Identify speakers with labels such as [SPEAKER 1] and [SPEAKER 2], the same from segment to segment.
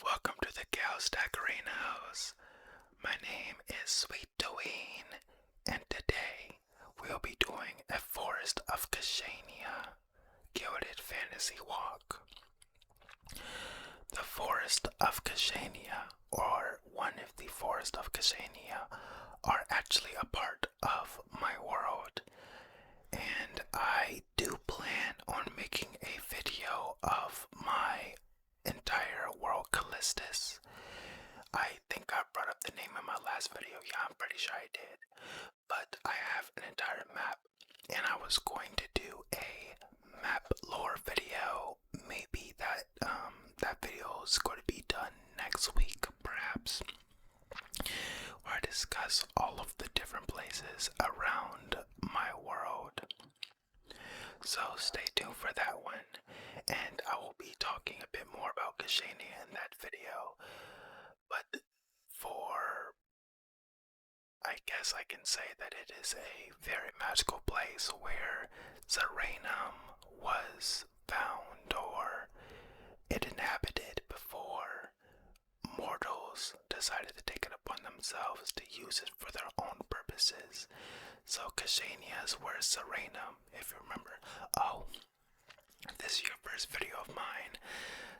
[SPEAKER 1] Welcome to the Gals Daggerinos. My name is Sweet Dwayne, and today we'll be doing a Forest of Kashaenia Gilded Fantasy Walk. The Forest of Kashaenia, or one of the Forest of Kashaenia, are actually a part of my world, and I do plan on making a video of my entire world, Callixtus. I think I brought up the name in my last video. Yeah, I'm pretty sure I did. But I have an entire map, and I was going to do a map lore video. Maybe that video is going to be done next week, perhaps, where I discuss all of the different places around my world. So stay tuned for that one, and I will be talking a bit more about Kashaenia in that video. But I guess I can say that it is a very magical place where Seranum was found, or it inhabited before mortals decided to take it upon themselves to use it for their own purposes. So Kashaenia is where Seranum, if you remember. Oh, this is your first video of mine.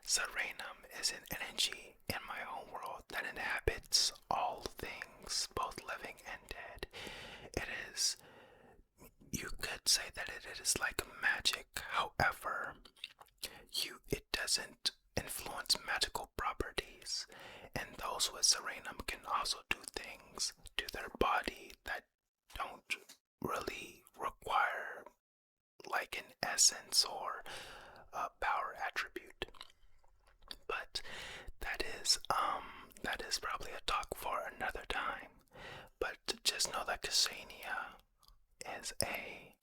[SPEAKER 1] Seranum is an energy in my home world that inhabits all things, both living and dead. It is, you could say that it is like magic. However, it doesn't influence magical properties, and those with Seranum can also do things to their body that don't really require like an essence or a power attribute. But that is probably a talk for another time. But just know that Kashaenia is a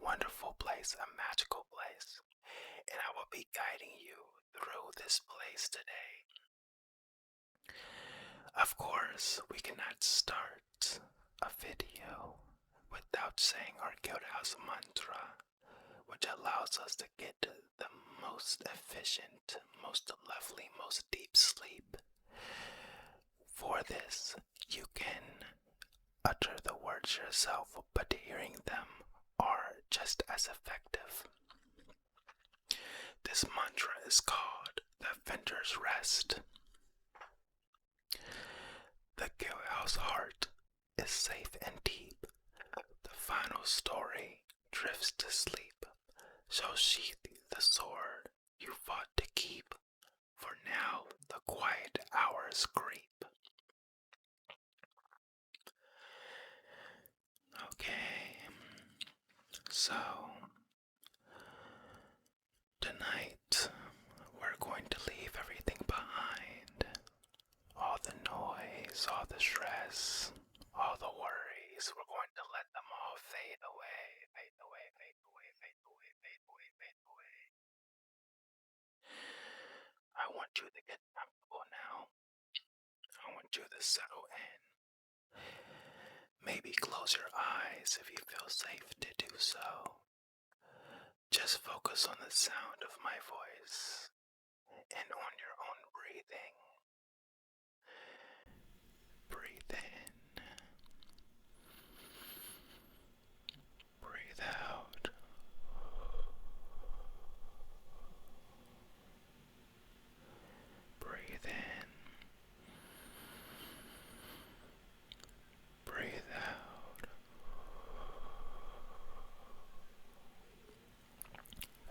[SPEAKER 1] wonderful place, a magical place, and I will be guiding you through this place today. Of course, we cannot start a video without saying our guildhouse mantra, which allows us to get the most efficient, most lovely, most deep sleep. For this, you can utter the words yourself, but hearing them are just as effective. This mantra is called the Venter's Rest. The guildhouse heart is safe and deep. The final story drifts to sleep. So sheath the sword you fought to keep, for now the quiet hours creep. Okay, so tonight we're going to leave everything behind. All the noise, all the stress, all the worries, we're going to let them all fade away, fade away, fade away, fade away, fade away, fade away. I want you to get comfortable now. I want you to settle in. Maybe close your eyes if you feel safe to do so. Just focus on the sound of my voice and on your own breathing. Breathe in. Breathe out. Breathe in. Breathe out.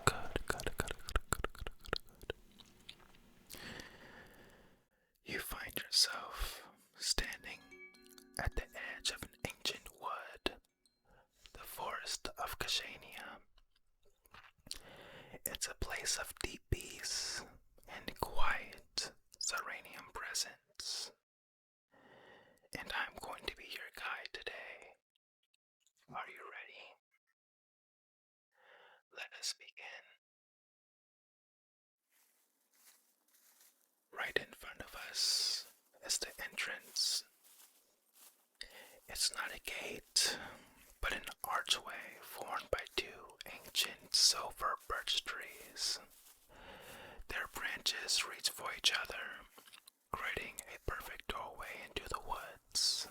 [SPEAKER 1] Good. You find yourself standing at the edge of an ancient wood, the Forest of Kashaenia. It's a place of deep peace and quiet Seranium presence. And I'm going to be your guide today. Are you ready? Let us begin. Right in front of us is the entrance. It's not a gate, but an archway formed by two ancient silver birch trees. Their branches reach for each other, perfect doorway into the woods.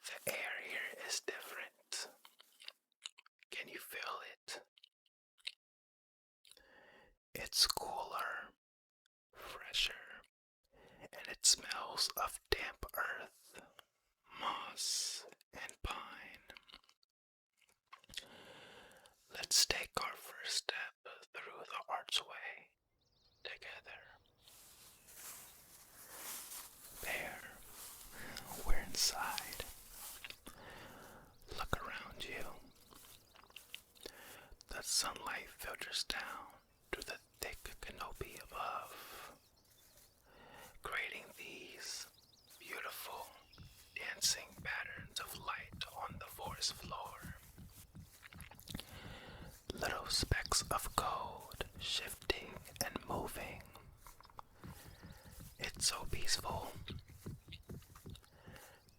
[SPEAKER 1] The air here is different. Can you feel it? It's cooler, fresher, and it smells of damp earth, moss, and pine. Let's take our first step through the archway together. There, we're inside. Look around you. The sunlight filters down through the thick canopy above, creating these beautiful dancing patterns of light on the forest floor. Little specks of gold shifting and moving. It's so peaceful.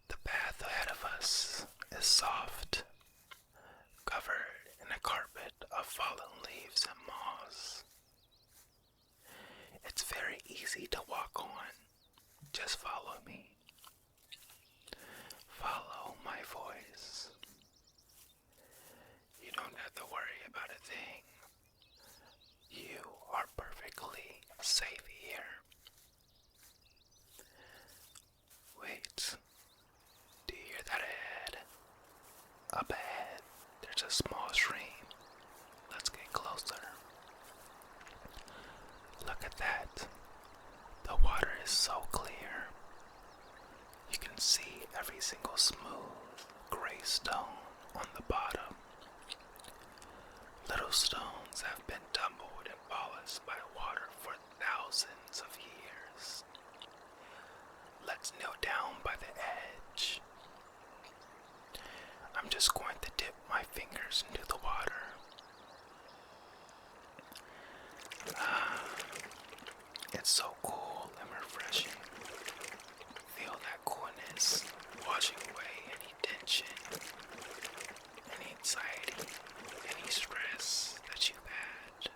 [SPEAKER 1] The path ahead of us is soft, covered in a carpet of fallen leaves and moss. It's very easy to walk on. Just follow me. Follow my voice. You don't have to worry about a thing. You are perfectly safe here. Wait, do you hear that ahead? Up ahead, there's a small stream. Let's get closer. Look at that. The water is so clear. You can see every single smooth gray stone on the bottom. Little stones have been tumbled and polished by water for thousands of years. Let's kneel down by the edge. I'm just going to dip my fingers into the water. It's so cool and refreshing. Feel that coolness washing away any tension, any anxiety, any stress that you've had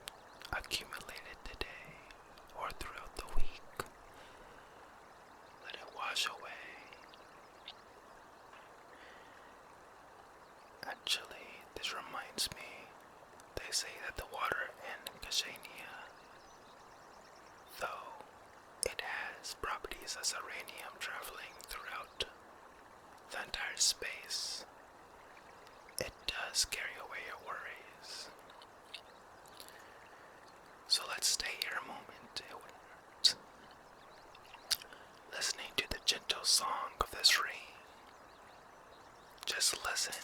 [SPEAKER 1] accumulated today or throughout the week. Let it wash away. Actually, this reminds me, they say that the water in Kashaenia, though it has properties as uranium traveling throughout the entire space, it does carry away your worries. So let's stay here a moment, listening to the gentle song of the stream. Just listen.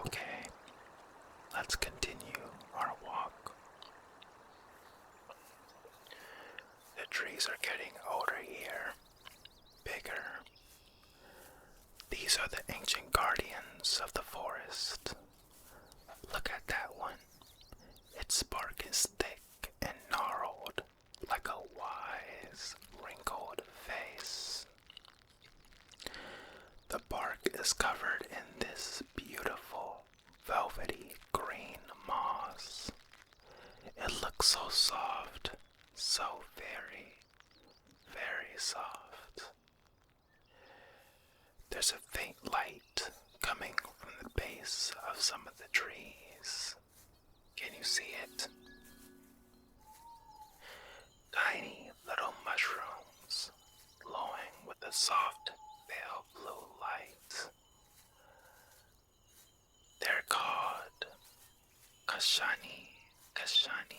[SPEAKER 1] Okay, let's continue our walk. The trees are getting older here, bigger. These are the ancient guardians of the forest. Look at that one. Its bark is thick and gnarled, like a wise, wrinkled face. The bark is covered in this beautiful, velvety green moss. It looks so soft, so very, very soft. There's a faint light coming from the base of some of the trees. Can you see it? Tiny little mushrooms glowing with a soft, pale blue light. They're called Kashaenia, Kashaenia.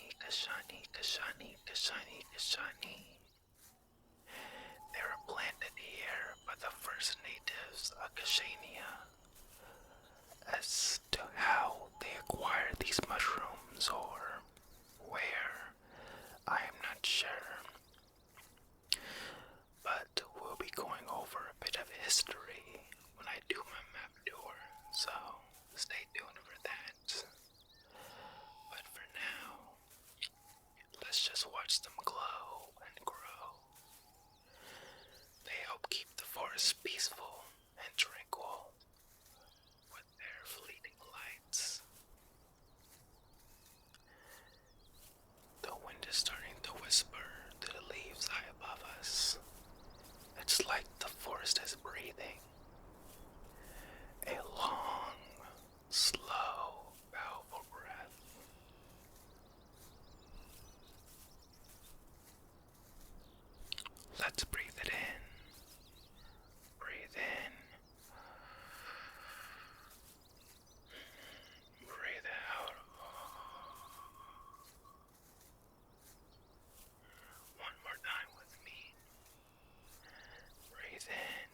[SPEAKER 1] They were planted here by the first natives of Kashaenia. As to how they acquired these mushrooms or where, I am not sure. But we'll be going over a bit of history when I do my map tour, so stay tuned for that. But for now, let's just watch them glow and grow. forest peaceful and tranquil with their fleeting lights. The wind is starting to whisper to the leaves high above us. It's like the forest is breathing. A long, slow, powerful breath. Let's breathe it in. Breathe in. Breathe out. One more time with me. Breathe in.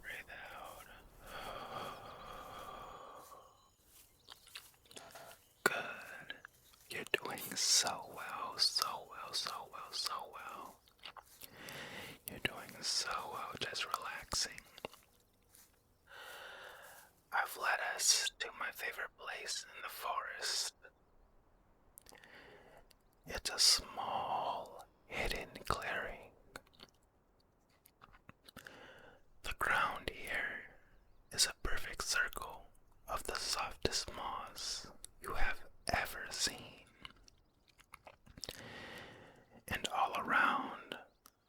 [SPEAKER 1] Breathe out. Good. You're doing so well, so well, so well, so well. You're doing so well, just relaxing. I've led us to my favorite place in the forest. It's a small, hidden clearing. The ground here is a perfect circle of the softest moss you have ever seen. And all around,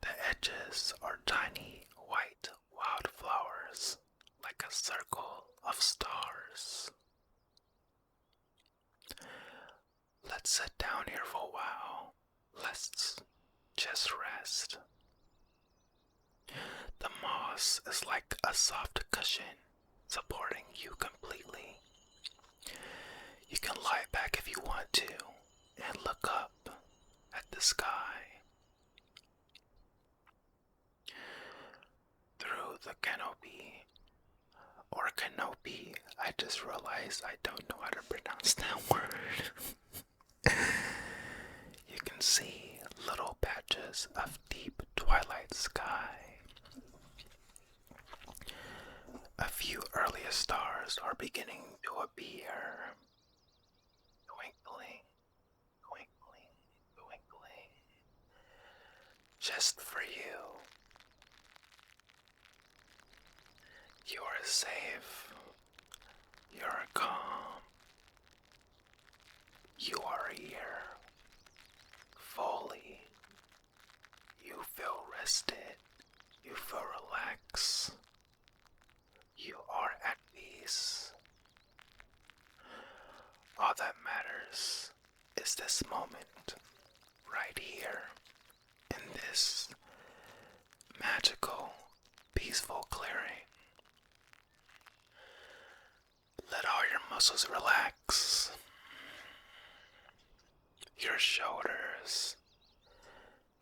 [SPEAKER 1] the edges are tiny white wildflowers like a circle of stars. Let's sit down here for a while. Let's just rest. The moss is like a soft cushion supporting you completely. You can lie back if you want to and look up at the sky. Through the canopy, or canopy, I just realized I don't know how to pronounce that word. You can see little patches of deep twilight sky. A few earlier stars are beginning to appear. Twinkling, twinkling, twinkling. Just for you. You are safe. You are calm. You are here. Fully. You feel rested. You feel relaxed. You are at peace. All that matters is this moment, right here, in this magical, peaceful clearing. Let all your muscles relax. Your shoulders,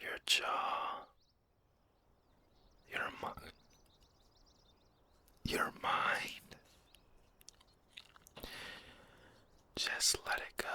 [SPEAKER 1] your jaw, your mind. Just let it go.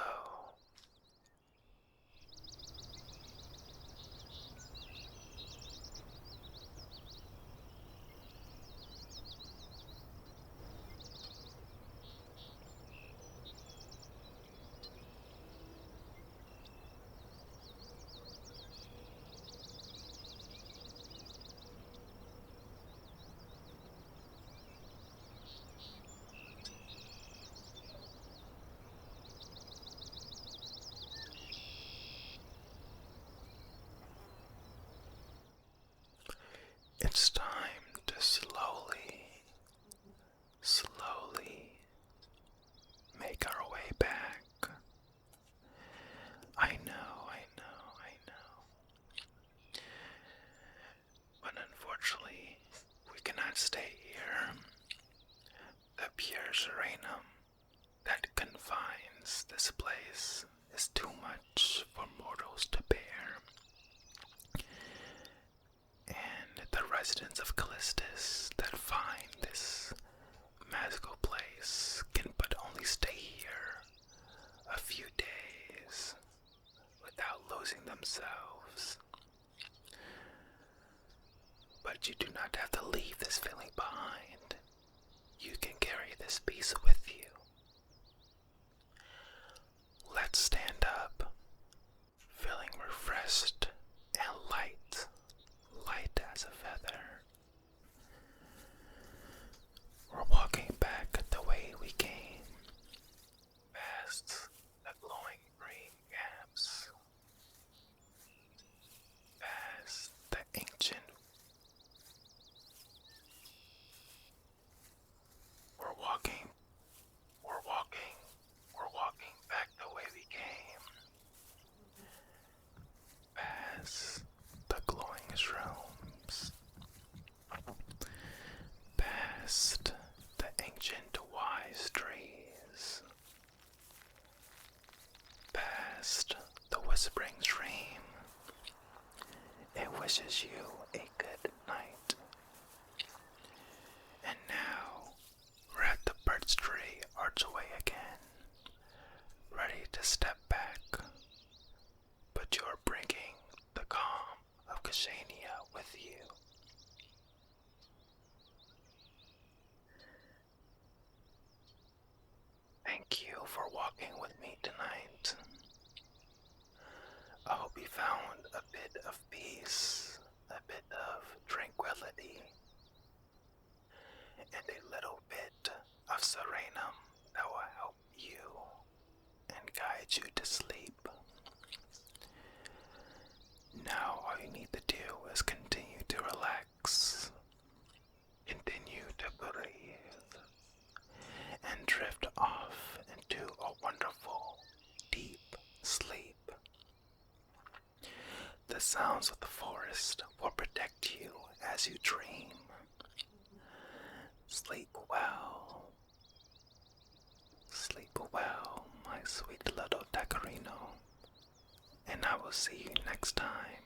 [SPEAKER 1] It's time to slowly make our way back. I know. But unfortunately, we cannot stay here. The pure Seranum that confines this place is too much for mortals to bear. And the residents of Callixtus that find this magical place can but only stay here a few days without losing themselves. But you do not have to leave this feeling behind. You can carry this peace with you. Let's stand up, feeling refreshed and light, past the glowing green gaps, past the ancient. We're walking back the way we came, past the glowing shrooms, past the ancient wise trees, past the whispering stream. It wishes you a good night. And now, we're at the birch tree archway again, ready to step back, but you're bringing the calm of Kashaenia with you. Thank you for walking with me tonight. I hope you found a bit of peace, a bit of tranquility, and a little bit of Seranum that will help you and guide you to sleep. Now all you need to do is continue to relax, continue to breathe, and drift off into a wonderful, deep sleep. The sounds of the forest will protect you as you dream. Sleep well, my sweet little Daggerino, and I will see you next time